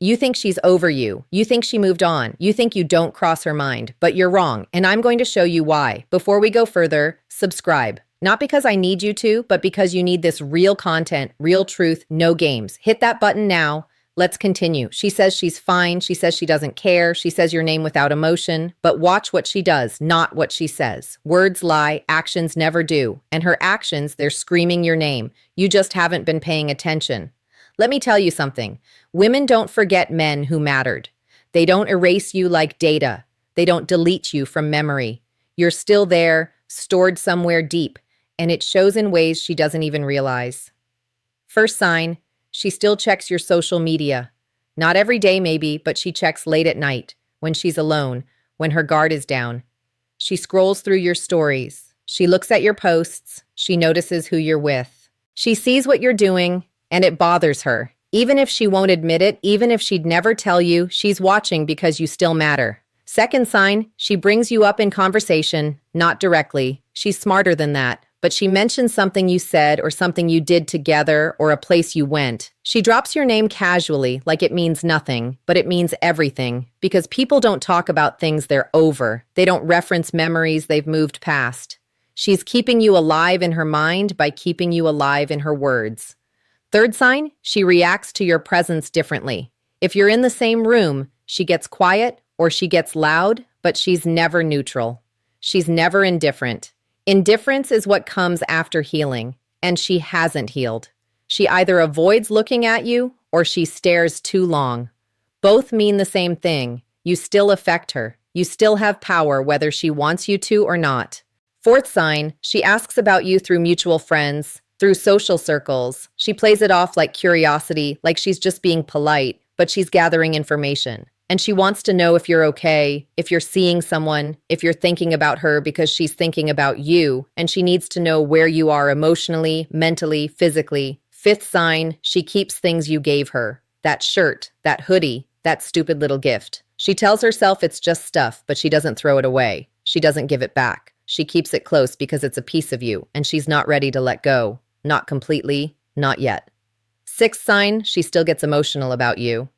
You think she's over you. You think she moved on. You think you don't cross her mind, but you're wrong, and I'm going to show you why. Before we go further, subscribe. Not because I need you to, but because you need this real content, real truth, no games. Hit that button now. Let's continue. She says she's fine. She says she doesn't care. She says your name without emotion. But watch what she does, not what she says. Words lie, actions never do. And her actions, they're screaming your name. You just haven't been paying attention. Let me tell you something. Women don't forget men who mattered. They don't erase you like data. They don't delete you from memory. You're still there, stored somewhere deep, and it shows in ways she doesn't even realize. First sign, she still checks your social media. Not every day maybe, but she checks late at night, when she's alone, when her guard is down. She scrolls through your stories. She looks at your posts. She notices who you're with. She sees what you're doing, and it bothers her. Even if she won't admit it, even if she'd never tell you, she's watching because you still matter. Second sign, she brings you up in conversation, not directly. She's smarter than that. But she mentions something you said or something you did together or a place you went. She drops your name casually, like it means nothing, but it means everything, because people don't talk about things they're over. They don't reference memories they've moved past. She's keeping you alive in her mind by keeping you alive in her words. Third sign, she reacts to your presence differently. If you're in the same room, she gets quiet or she gets loud, but she's never neutral. She's never indifferent. Indifference is what comes after healing, and she hasn't healed. She either avoids looking at you or she stares too long. Both mean the same thing. You still affect her. You still have power whether she wants you to or not. Fourth sign, she asks about you through mutual friends, through social circles. She plays it off like curiosity, like she's just being polite, but she's gathering information. And she wants to know if you're okay, if you're seeing someone, if you're thinking about her because she's thinking about you, and she needs to know where you are emotionally, mentally, physically. Fifth sign, she keeps things you gave her. That shirt, that hoodie, that stupid little gift. She tells herself it's just stuff, but she doesn't throw it away. She doesn't give it back. She keeps it close because it's a piece of you, and she's not ready to let go. Not completely, not yet. Sixth sign, she still gets emotional about you.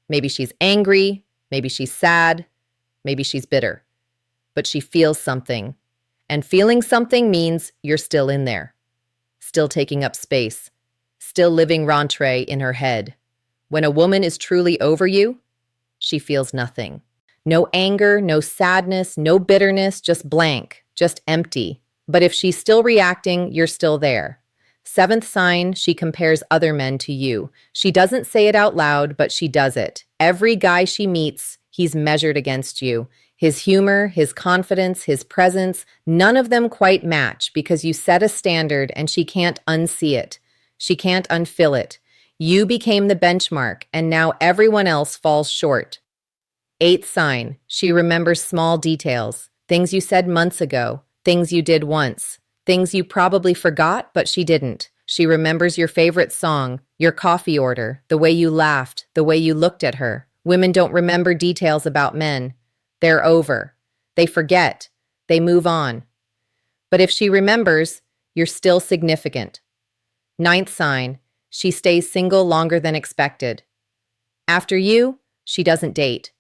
Maybe she's angry, maybe she's sad, maybe she's bitter. But she feels something. And feeling something means you're still in there. Still taking up space. Still living rentrée in her head. When a woman is truly over you, she feels nothing. No anger, no sadness, no bitterness, just blank, just empty. But if she's still reacting, you're still there. Seventh sign, she compares other men to you. She doesn't say it out loud, but she does it. Every guy she meets, he's measured against you. His humor, his confidence, his presence, none of them quite match because you set a standard and she can't unsee it. She can't unfill it. You became the benchmark, and now everyone else falls short. Eighth sign, she remembers small details, things you said months ago, things you did once. Things you probably forgot, but she didn't. She remembers your favorite song, your coffee order, the way you laughed, the way you looked at her. Women don't remember details about men. They're over. They forget. They move on. But if she remembers, you're still significant. Ninth sign, she stays single longer than expected. After you, she doesn't date.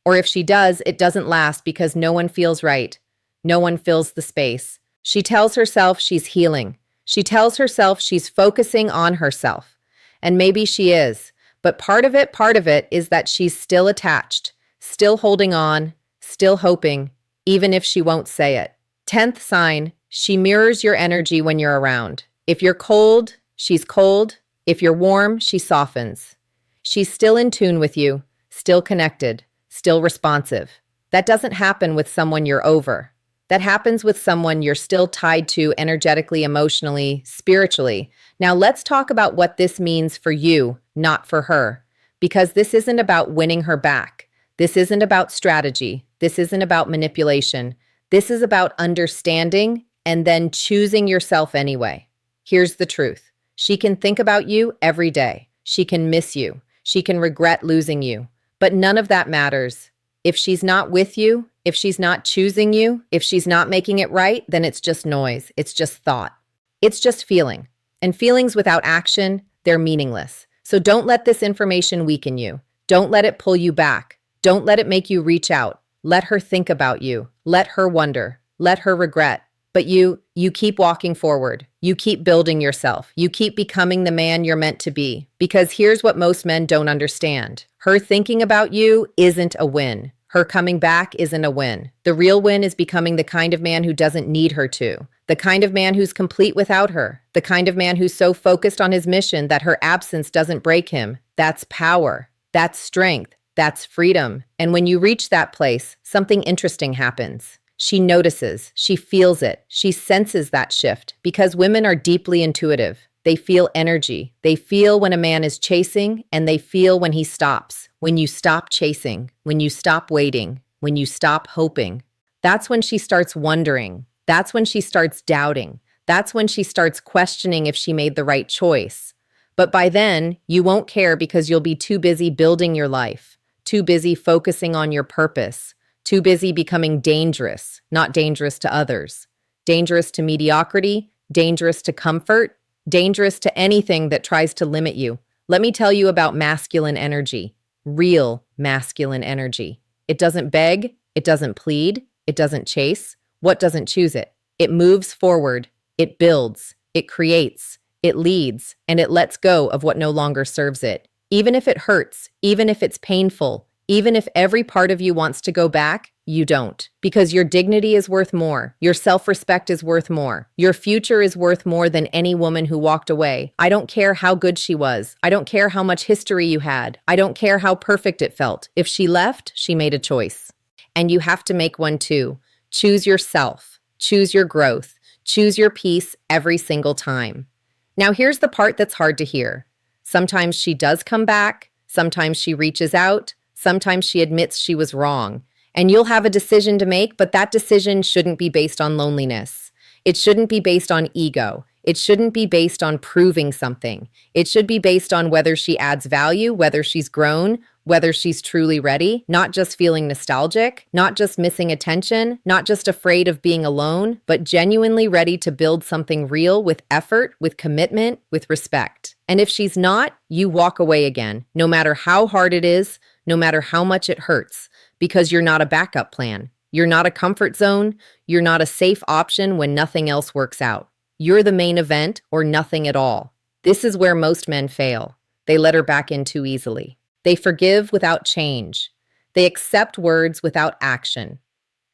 Or if she does, it doesn't last because no one feels right. No one fills the space. She tells herself she's healing. She tells herself she's focusing on herself. And maybe she is. But part of it is that she's still attached, still holding on, still hoping, even if she won't say it. 10th sign, she mirrors your energy when you're around. If you're cold, she's cold. If you're warm, she softens. She's still in tune with you, still connected, still responsive. That doesn't happen with someone you're over. That happens with someone you're still tied to energetically, emotionally, spiritually. Now let's talk about what this means for you, not for her. Because this isn't about winning her back. This isn't about strategy. This isn't about manipulation. This is about understanding and then choosing yourself anyway. Here's the truth. She can think about you every day. She can miss you. She can regret losing you. But none of that matters. If she's not with you, if she's not choosing you, if she's not making it right, then it's just noise. It's just thought. It's just feeling. And feelings without action, they're meaningless. So don't let this information weaken you. Don't let it pull you back. Don't let it make you reach out. Let her think about you. Let her wonder. Let her regret. But you keep walking forward. You keep building yourself. You keep becoming the man you're meant to be. Because here's what most men don't understand. Her thinking about you isn't a win. Her coming back isn't a win. The real win is becoming the kind of man who doesn't need her to. The kind of man who's complete without her. The kind of man who's so focused on his mission that her absence doesn't break him. That's power. That's strength. That's freedom. And when you reach that place, something interesting happens. She notices, she feels it, she senses that shift because women are deeply intuitive. They feel energy. They feel when a man is chasing and they feel when he stops. When you stop chasing, when you stop waiting, when you stop hoping. That's when she starts wondering. That's when she starts doubting. That's when she starts questioning if she made the right choice. But by then, you won't care because you'll be too busy building your life, too busy focusing on your purpose, too busy becoming dangerous, not dangerous to others, dangerous to mediocrity, dangerous to comfort, dangerous to anything that tries to limit you. Let me tell you about masculine energy, real masculine energy. It doesn't beg, it doesn't plead, it doesn't chase. What doesn't choose it? It moves forward, it builds, it creates, it leads, and it lets go of what no longer serves it. Even if it hurts, even if it's painful, even if every part of you wants to go back, you don't. Because your dignity is worth more. Your self-respect is worth more. Your future is worth more than any woman who walked away. I don't care how good she was. I don't care how much history you had. I don't care how perfect it felt. If she left, she made a choice. And you have to make one too. Choose yourself. Choose your growth. Choose your peace every single time. Now here's the part that's hard to hear. Sometimes she does come back. Sometimes she reaches out. Sometimes she admits she was wrong. And you'll have a decision to make, but that decision shouldn't be based on loneliness. It shouldn't be based on ego. It shouldn't be based on proving something. It should be based on whether she adds value, whether she's grown, whether she's truly ready, not just feeling nostalgic, not just missing attention, not just afraid of being alone, but genuinely ready to build something real with effort, with commitment, with respect. And if she's not, you walk away again, no matter how hard it is, no matter how much it hurts, because you're not a backup plan. You're not a comfort zone. You're not a safe option when nothing else works out. You're the main event or nothing at all. This is where most men fail. They let her back in too easily. They forgive without change. They accept words without action.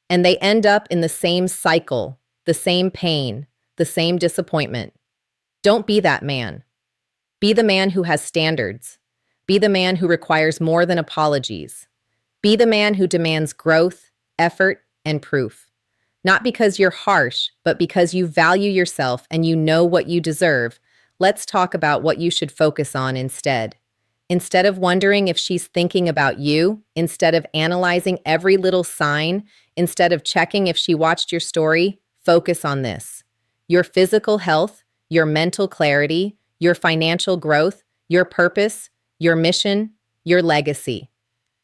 And they end up in the same cycle, the same pain, the same disappointment. Don't be that man. Be the man who has standards. Be the man who requires more than apologies. Be the man who demands growth, effort, and proof. Not because you're harsh, but because you value yourself and you know what you deserve. Let's talk about what you should focus on instead. Instead of wondering if she's thinking about you, instead of analyzing every little sign, instead of checking if she watched your story, focus on this. Your physical health, your mental clarity, your financial growth, your purpose, your mission, your legacy.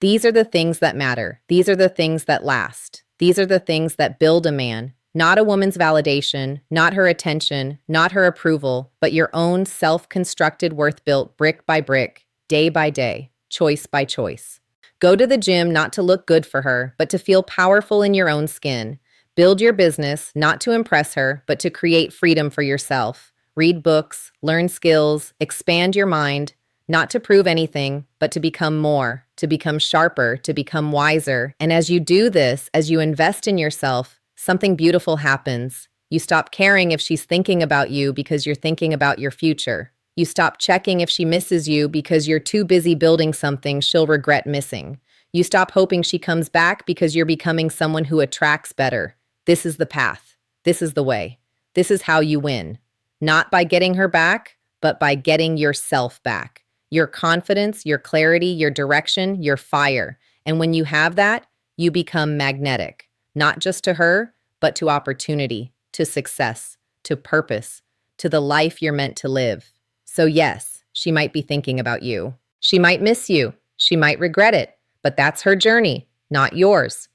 These are the things that matter. These are the things that last. These are the things that build a man, not a woman's validation, not her attention, not her approval, but your own self-constructed worth built brick by brick, day by day, choice by choice. Go to the gym not to look good for her, but to feel powerful in your own skin. Build your business not to impress her, but to create freedom for yourself. Read books, learn skills, expand your mind, not to prove anything, but to become more, to become sharper, to become wiser. And as you do this, as you invest in yourself, something beautiful happens. You stop caring if she's thinking about you because you're thinking about your future. You stop checking if she misses you because you're too busy building something she'll regret missing. You stop hoping she comes back because you're becoming someone who attracts better. This is the path. This is the way. This is how you win. Not by getting her back, but by getting yourself back. Your confidence, your clarity, your direction, your fire. And when you have that, you become magnetic, not just to her, but to opportunity, to success, to purpose, to the life you're meant to live. So yes, she might be thinking about you. She might miss you. She might regret it, but that's her journey, not yours.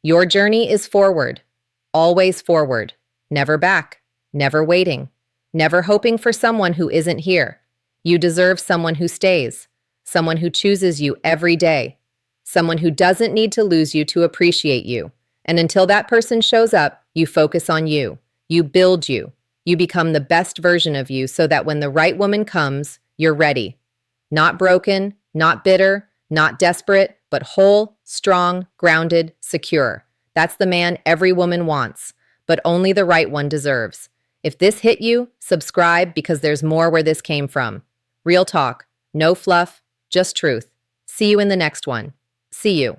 Your journey is forward, always forward, never back, never waiting, never hoping for someone who isn't here. You deserve someone who stays, someone who chooses you every day, someone who doesn't need to lose you to appreciate you. And until that person shows up, you focus on you. You build you. You become the best version of you so that when the right woman comes, you're ready. Not broken, not bitter, not desperate, but whole, strong, grounded, secure. That's the man every woman wants, but only the right one deserves. If this hit you, subscribe because there's more where this came from. Real talk, no fluff, just truth. See you in the next one. See you.